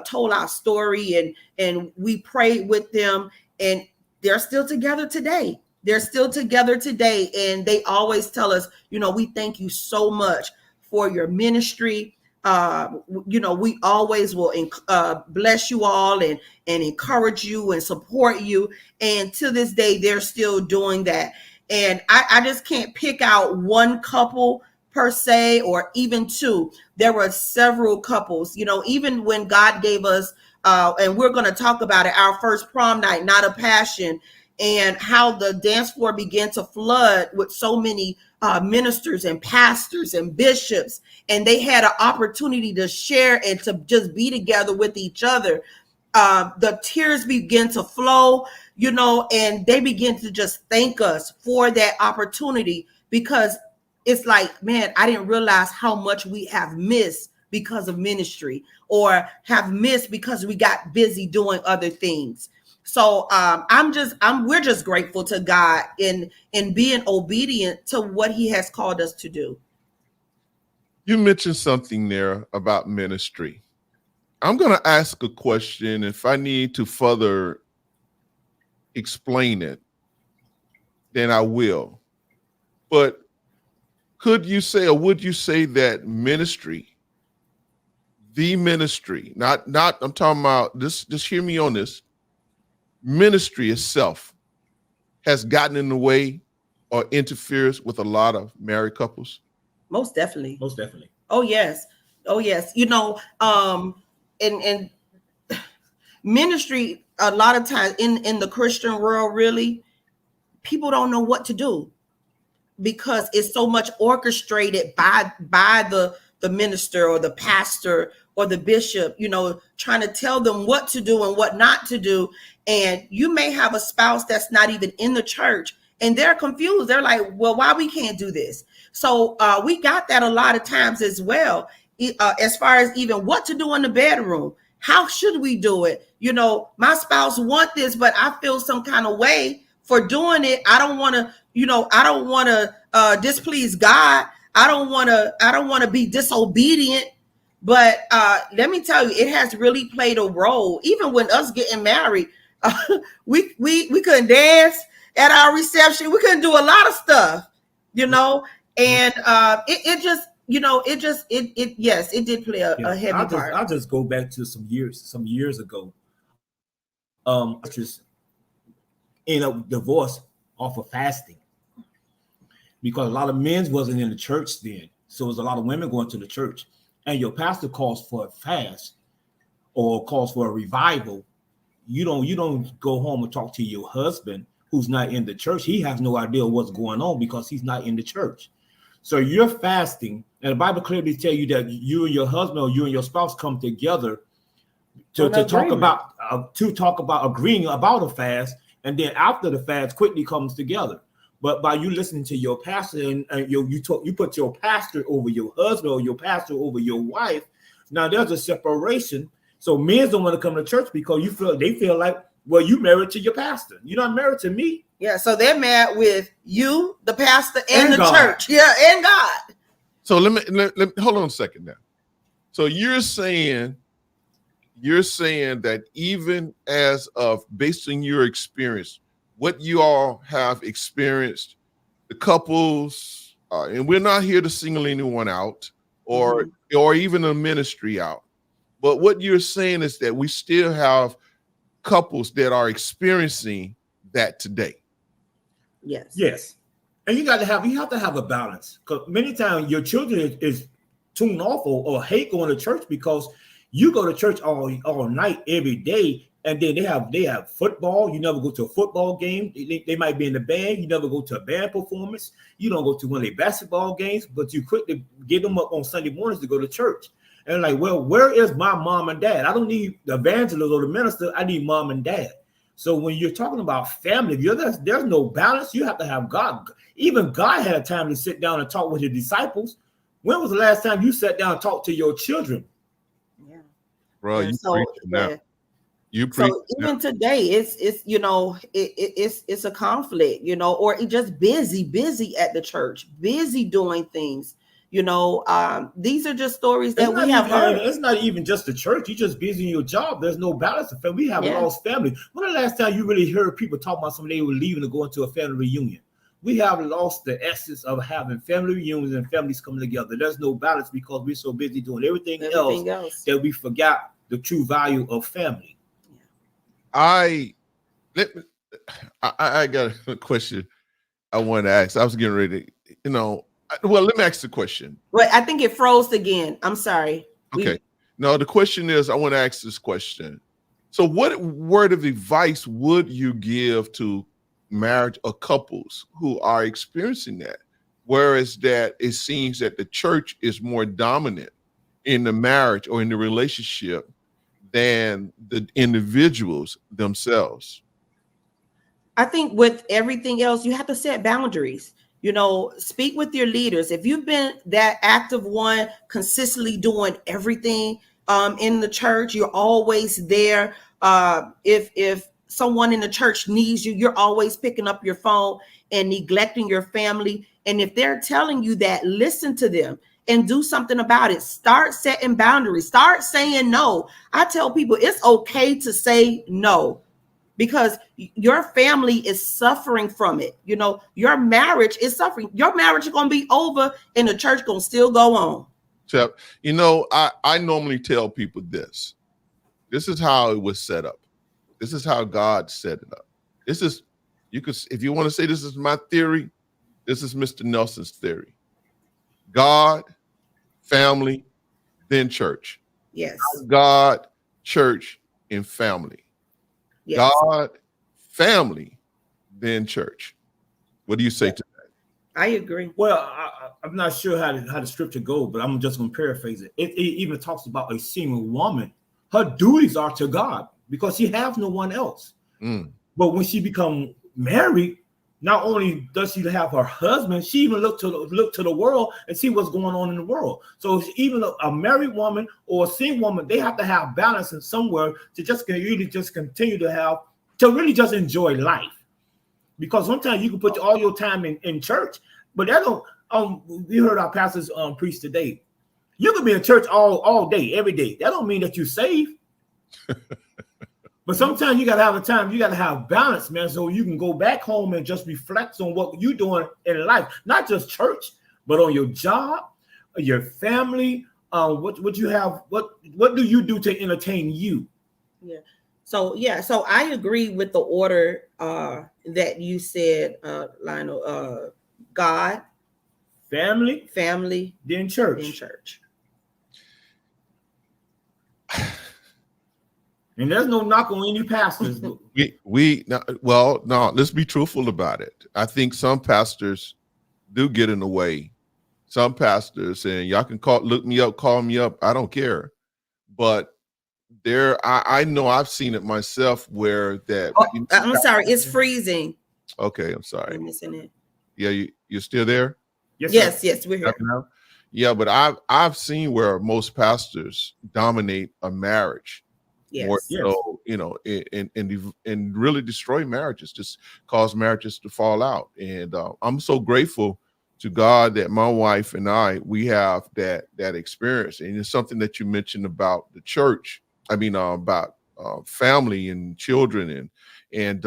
told our story and we prayed with them, and they're still together today. They're still together today. And they always tell us, you know, we thank you so much for your ministry. You know, we always will bless you all and encourage you and support you. And to this day, they're still doing that. And I just can't pick out one couple per se, or even two. There were several couples, you know, even when God gave us, and we're going to talk about it, our first prom night, Not a Passion, and how the dance floor began to flood with so many ministers and pastors and bishops, and they had an opportunity to share and to just be together with each other. The tears began to flow, you know, and they begin to just thank us for that opportunity, because it's like, man, I didn't realize how much we have missed because of ministry, or have missed because we got busy doing other things. So we're just grateful to God in being obedient to what He has called us to do. You mentioned something there about ministry. I'm going to ask a question. If I need to further explain it, then I will. But could you say, or would you say that ministry, the ministry, not I'm talking about this, just hear me on this, ministry itself has gotten in the way or interferes with a lot of married couples? Most definitely. Most definitely. Oh yes. Oh yes. You know, and ministry, a lot of times in the Christian world, really, people don't know what to do, because it's so much orchestrated by the minister or the pastor or the bishop, you know, trying to tell them what to do and what not to do. And you may have a spouse that's not even in the church, and they're confused. They're like, well, why we can't do this? So we got that a lot of times as well, as far as even what to do in the bedroom. How should we do it? You know, my spouse want this, but I feel some kind of way for doing it. I don't want to, you know, I don't want to displease God. I don't want to be disobedient. But let me tell you, it has really played a role. Even when us getting married, we couldn't dance at our reception. We couldn't do a lot of stuff, and it just, yes, it did play a heavy part. I'll just go back to some years ago. Just end up divorce off of fasting, because a lot of men wasn't in the church then, so there's a lot of women going to the church, and your pastor calls for a fast or calls for a revival. You don't go home and talk to your husband who's not in the church. He has no idea what's going on because he's not in the church. So you're fasting, and the Bible clearly tells you that you and your husband or you and your spouse come together to talk about agreeing about a fast, and then after the fast quickly comes together. But by you listening to your pastor and you put your pastor over your husband or your pastor over your wife, now there's a separation. So men don't want to come to church because they feel like, well, you married to your pastor. You're not married to me. Yeah, so they're mad with you, the pastor, and the God. church. Yeah, and God. So let me hold on a second now. So you're saying that even as of based on your experience, what you all have experienced, the couples, and we're not here to single anyone out or even a ministry out, but what you're saying is that we still have couples that are experiencing that today. Yes. And you have to have a balance, because many times your children is tuned off or hate going to church because you go to church all night every day, and then they have football. You never go to a football game. They might be in the band. You never go to a band performance. You don't go to one of their basketball games, but you quickly give them up on Sunday mornings to go to church. And like, well, where is my mom and dad? I don't need the evangelist or the minister. I need mom and dad. So when you're talking about family, there's no balance. You have to have God. Even God had a time to sit down and talk with his disciples. When was the last time you sat down and talked to your children? Yeah, bro. yeah, You so, preaching now. yeah. You preach. So even today, it's a conflict, or it just busy at the church, busy doing things. These are just stories that we have heard. It's not even just the church. You're just busy in your job. There's no balance. We have lost family. When the last time you really heard people talk about somebody they were leaving to go into a family reunion? We have lost the essence of having family reunions and families coming together. There's no balance because we're so busy doing everything else that we forgot the true value of family. I got a question I wanted to ask. I was getting ready to, well, let me ask the question. Well, I think it froze again. I'm sorry. Okay. No, the question is, I want to ask this question. So what word of advice would you give to marriage or couples who are experiencing that? Whereas that it seems that the church is more dominant in the marriage or in the relationship than the individuals themselves. I think with everything else, you have to set boundaries. Speak with your leaders. If you've been that active one, consistently doing everything in the church, you're always there. If someone in the church needs you, you're always picking up your phone and neglecting your family. And if they're telling you that, listen to them and do something about it. Start setting boundaries. Start saying no. I tell people it's okay to say no, because your family is suffering from it. Your marriage is suffering. Your marriage is going to be over and the church going to still go on. So, I normally tell people this. This is how it was set up. This is how God set it up. This is, if you want to say this is my theory, this is Mr. Nelson's theory. God, family, then church. Yes. God, church, and family. Yes. God, family, then church. What do you say to that? I agree. Well, I'm not sure how the scripture goes, but I'm just going to paraphrase it. It even talks about a single woman. Her duties are to God because she has no one else. But when she become married, not only does she have her husband, she even look to the world and see what's going on in the world. So even a married woman or a single woman, they have to have balance in somewhere to just really just continue to really just enjoy life. Because sometimes you can put all your time in church, but we heard our pastors preach today. You could be in church all day, every day. That don't mean that you're saved. But sometimes you gotta have a time, you gotta have balance, man, so you can go back home and just reflect on what you're doing in life, not just church, but on your job, your family. What you have, what do you do to entertain you? Yeah. So I agree with the order that you said, Lionel. God, family, then church. And there's no knock on any pastors. No, let's be truthful about it. I think some pastors do get in the way. Some pastors, and y'all can look me up, call me up. I don't care. But I know I've seen it myself where that. Oh, I'm sorry, it's freezing. Okay, I'm sorry. I'm missing it. Yeah, you're still there? Yes, we're here. Yeah, but I've seen where most pastors dominate a marriage. Yes. More so, and really destroy marriages, just cause marriages to fall out. And I'm so grateful to God that my wife and we have that experience. And it's something that you mentioned about the church. I mean, about family and children and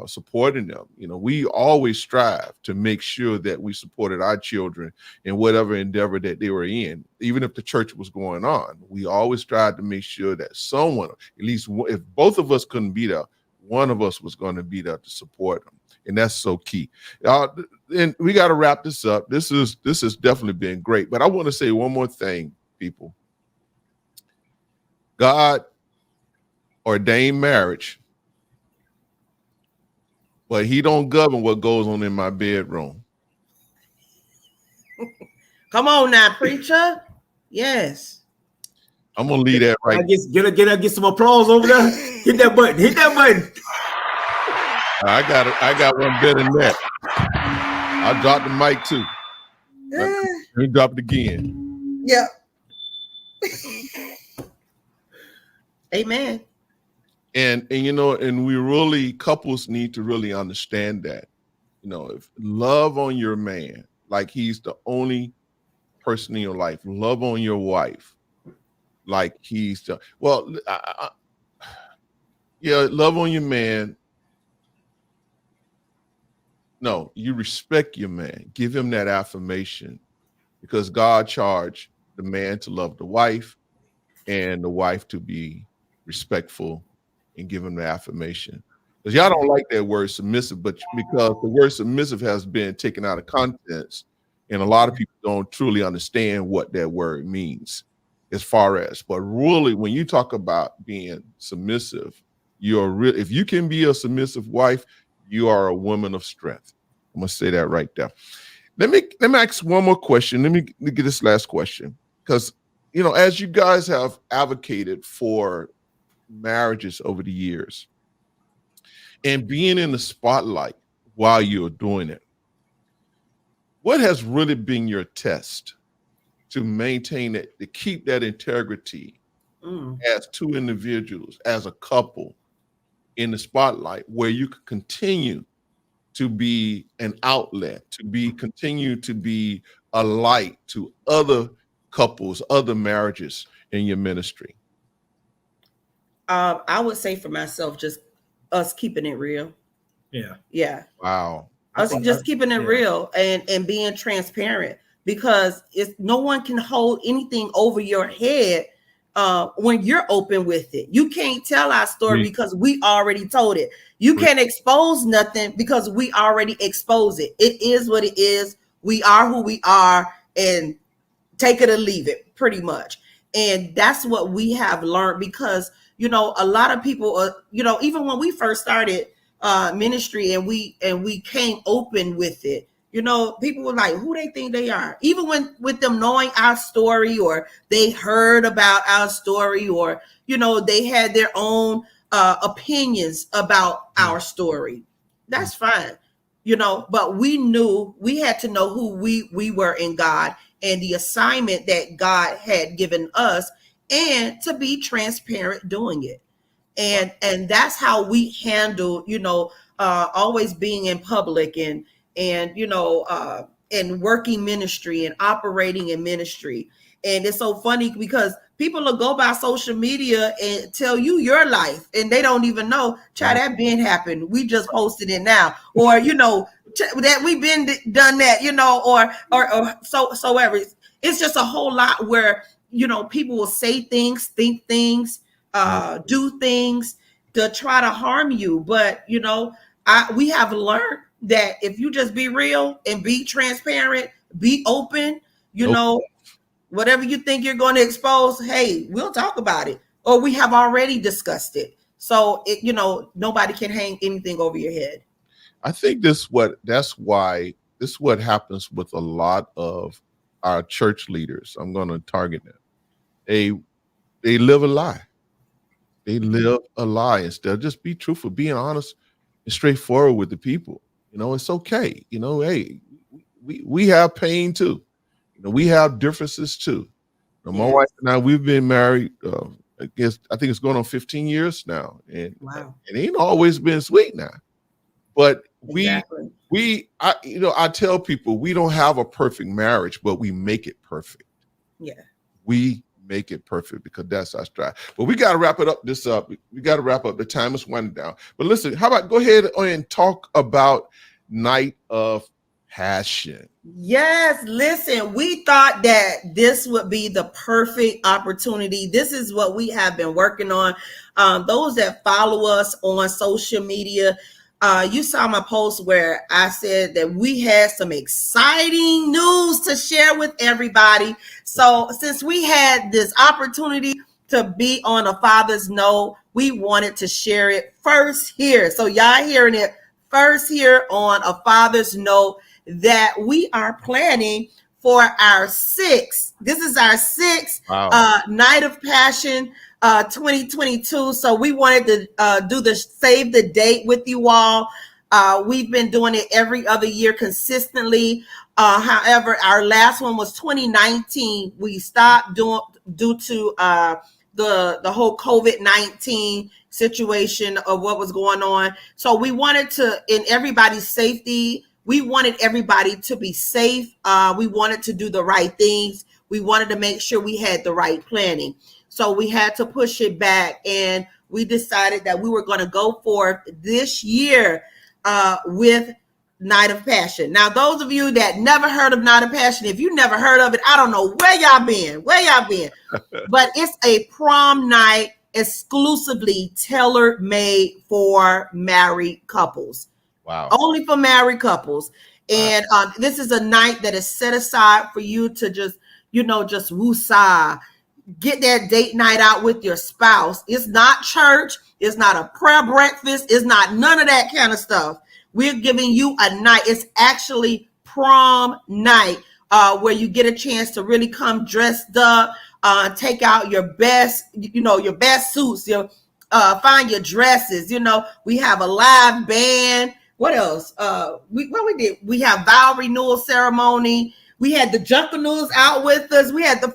supporting them. We always strive to make sure that we supported our children in whatever endeavor that they were in. Even if the church was going on, we always tried to make sure that someone, at least if both of us couldn't be there, one of us was going to be there to support them. And that's so key. And we got to wrap this up. This has definitely been great. But I want to say one more thing, people. God ordained marriage, but he don't govern what goes on in my bedroom. Come on now, preacher. Yes. I'm gonna leave that right. Get some applause over there. Hit that button. I got one better than that. I dropped the mic too. Let me drop it again. Yeah. Amen. And we really, couples need to really understand that, if love on your man, like he's the only person in your life, love on your wife, like he's love on your man. No, you respect your man, give him that affirmation, because God charged the man to love the wife and the wife to be respectful and give him the affirmation. Because y'all don't like that word submissive, but because the word submissive has been taken out of context, and a lot of people don't truly understand what that word means as far as, but really when you talk about being submissive, if you can be a submissive wife, you are a woman of strength. I'm gonna say that right there. Let me ask one more question. Let me get this last question, because as you guys have advocated for marriages over the years and being in the spotlight while you're doing it, what has really been your test to maintain it, to keep that integrity as two individuals, as a couple in the spotlight, where you can continue to be an outlet, continue to be a light to other couples, other marriages in your ministry? I would say for myself, just us keeping it real. Yeah. Wow. Us just keeping it real and being transparent, because no one can hold anything over your head when you're open with it. You can't tell our story because we already told it. You can't expose nothing because we already exposed it. It is what it is. We are who we are, and take it or leave it, pretty much. And that's what we have learned, because a lot of people, even when we first started ministry and we came open with it, people were like, who they think they are? Even with them knowing our story, or they heard about our story, or they had their own opinions about our story. That's fine, but we knew we had to know who we were in God, and the assignment that God had given us, and to be transparent doing it. And that's how we handle, always being in public and and working ministry and operating in ministry. And it's so funny because people will go by social media and tell you your life, and they don't even know, child, that been happened. We just posted it now, or that we've been done that, or so ever. It's just a whole lot where people will say things, think things, do things to try to harm you. But we have learned that if you just be real and be transparent, be open, whatever you think you're going to expose, hey, we'll talk about it, or we have already discussed it. So nobody can hang anything over your head. I think that's what happens with a lot of our church leaders. I'm going to target them. They live a lie. They live a lie instead of just be truthful, being honest and straightforward with the people. It's okay. Hey, we have pain too. We have differences too. My wife and I, we've been married, I think it's going on 15 years now. And it ain't always been sweet now. But I tell people we don't have a perfect marriage, but we make it perfect. Yeah. We make it perfect because that's our strive. But we got to wrap it up. We got to wrap up. The time is winding down. But listen, how about go ahead and talk about Night of Passion? Yes, listen, we thought that this would be the perfect opportunity. This is what we have been working on. Those that follow us on social media, you saw my post where I said that we had some exciting news to share with everybody. So since we had this opportunity to be on A Father's Note, we wanted to share it first here. So y'all hearing it first here on A Father's Note, that we are planning for our sixth. This is our sixth Night of Passion 2022. So we wanted to do the save the date with you all. We've been doing it every other year consistently. However, our last one was 2019. We stopped due to the whole COVID-19 situation of what was going on. So we wanted to, in everybody's safety, we wanted everybody to be safe. We wanted to do the right things. We wanted to make sure we had the right planning. So we had to push it back, and we decided that we were going to go forth this year with Night of Passion. Now, those of you that never heard of Night of Passion, if you never heard of it, I don't know where y'all been. But it's a prom night exclusively tailor-made for married couples. Wow. Only for married couples. And this is a night that is set aside for you to just woosah, get that date night out with your spouse. It's not church. It's not a prayer breakfast. It's not none of that kind of stuff. We're giving you a night. It's actually prom night where you get a chance to really come dressed up, take out your best, your best suits, find your dresses. We have a live band. What else? We have vow renewal ceremony. We had the Junkanoo out with us. We had the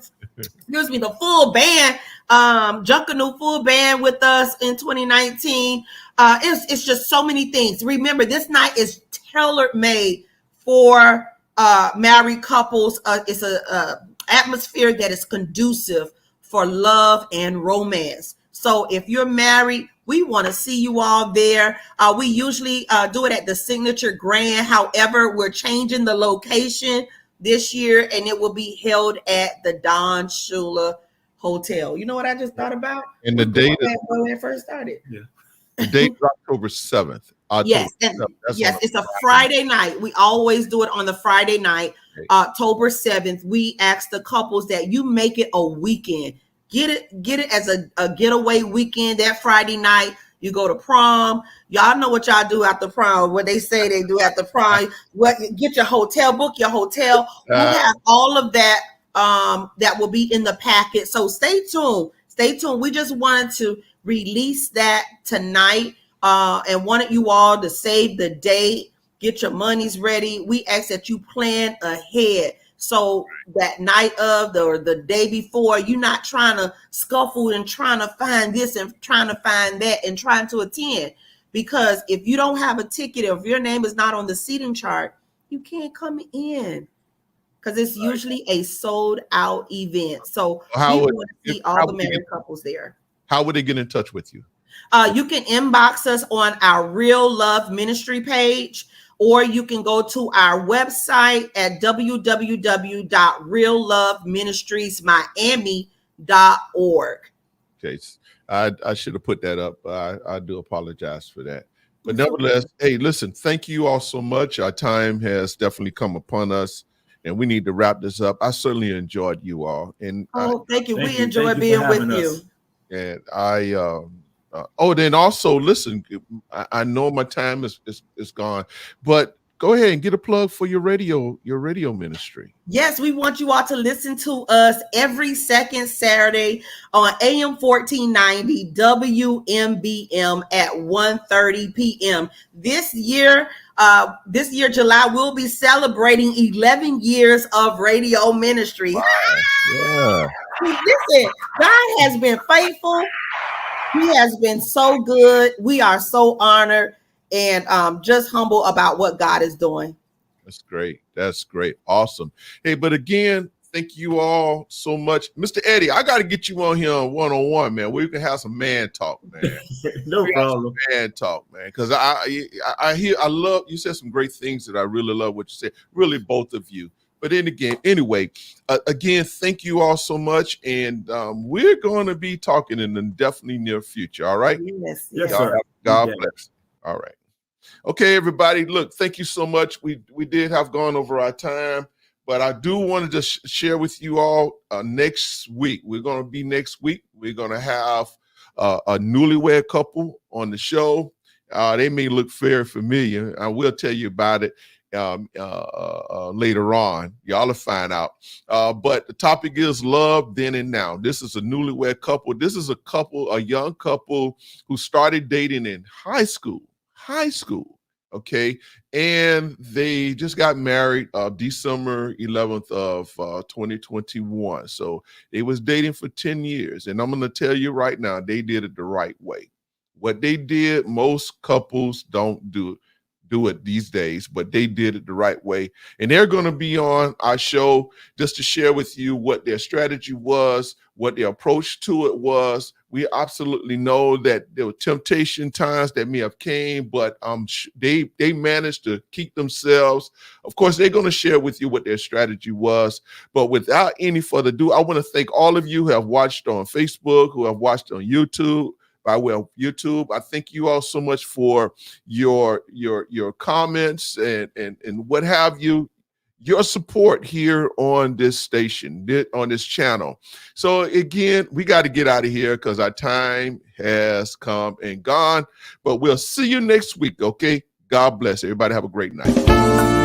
full band, Junkanoo full band with us in 2019. It's just so many things. Remember, this night is tailor-made for married couples. It's a atmosphere that is conducive for love and romance. So if you're married, we want to see you all there. We usually do it at the Signature Grand. However, we're changing the location this year, and it will be held at the Don Shula Hotel. You know what I just thought about? And the date when it first started. Yeah. The date is October 7th. Yes, it's a Friday night. We always do it on the Friday night, October 7th. We ask the couples that you make it a weekend. Get it as a getaway weekend. That Friday night, you go to prom. Y'all know what y'all do after prom, what they say they do after prom. Get your hotel, book your hotel. We'll have all of that that will be in the packet. So stay tuned. We just wanted to release that tonight and wanted you all to save the date, get your monies ready. We ask that you plan ahead. So that night of the day before, you're not trying to scuffle and trying to find this and trying to find that and trying to attend. Because if you don't have a ticket, or if your name is not on the seating chart, you can't come in because it's usually a sold out event. So we want to see all the married couples there. How would they get in touch with you? You can inbox us on our Real Love Ministry page, or you can go to our website at www.realloveministriesmiami.org. Okay, I should have put that up. I do apologize for that. But nevertheless, hey, listen, thank you all so much. Our time has definitely come upon us, and we need to wrap this up. I certainly enjoyed you all. And thank you. We enjoy being with you. And then also, listen, I know my time is gone, but go ahead and get a plug for your radio ministry. Yes, we want you all to listen to us every second Saturday on AM 1490 WMBM at 1:30 p.m. This year, July, we'll be celebrating 11 years of radio ministry. Wow. Yeah. Listen, God has been faithful. He has been so good. We are so honored and just humble about what God is doing. That's great. That's great. Awesome. Hey, but again, thank you all so much. Mr. Eddie, I got to get you on here one-on-one, man. We can have some man talk, man. No problem. Man talk, man. Because I love, you said some great things that I really love what you said. Really, both of you. But then again, anyway, again, thank you all so much. And we're going to be talking in the definitely near future. All right. Yes, sir. God bless. All right. Okay, everybody. Look, thank you so much. We did have gone over our time, but I do want to just share with you all next week. We're going to be next week. We're going to have a newlywed couple on the show. They may look very familiar. I will tell you about it later on. Y'all will find out. But the topic is love then and now. This is a newlywed couple. This is a young couple who started dating in high school. Okay. And they just got married December 11th of 2021. So they was dating for 10 years. And I'm going to tell you right now, they did it the right way. What they did, most couples don't do it these days, but they did it the right way. And they're going to be on our show just to share with you what their strategy was, what their approach to it was. We absolutely know that there were temptation times that may have came, but they managed to keep themselves. Of course, they're going to share with you what their strategy was. But without any further ado, I want to thank all of you who have watched on Facebook, who have watched on YouTube. By way of YouTube, I thank you all so much for your comments and what have you, your support here on this station, on this channel. So again, we got to get out of here because our time has come and gone. But we'll see you next week. Okay. God bless. Everybody have a great night.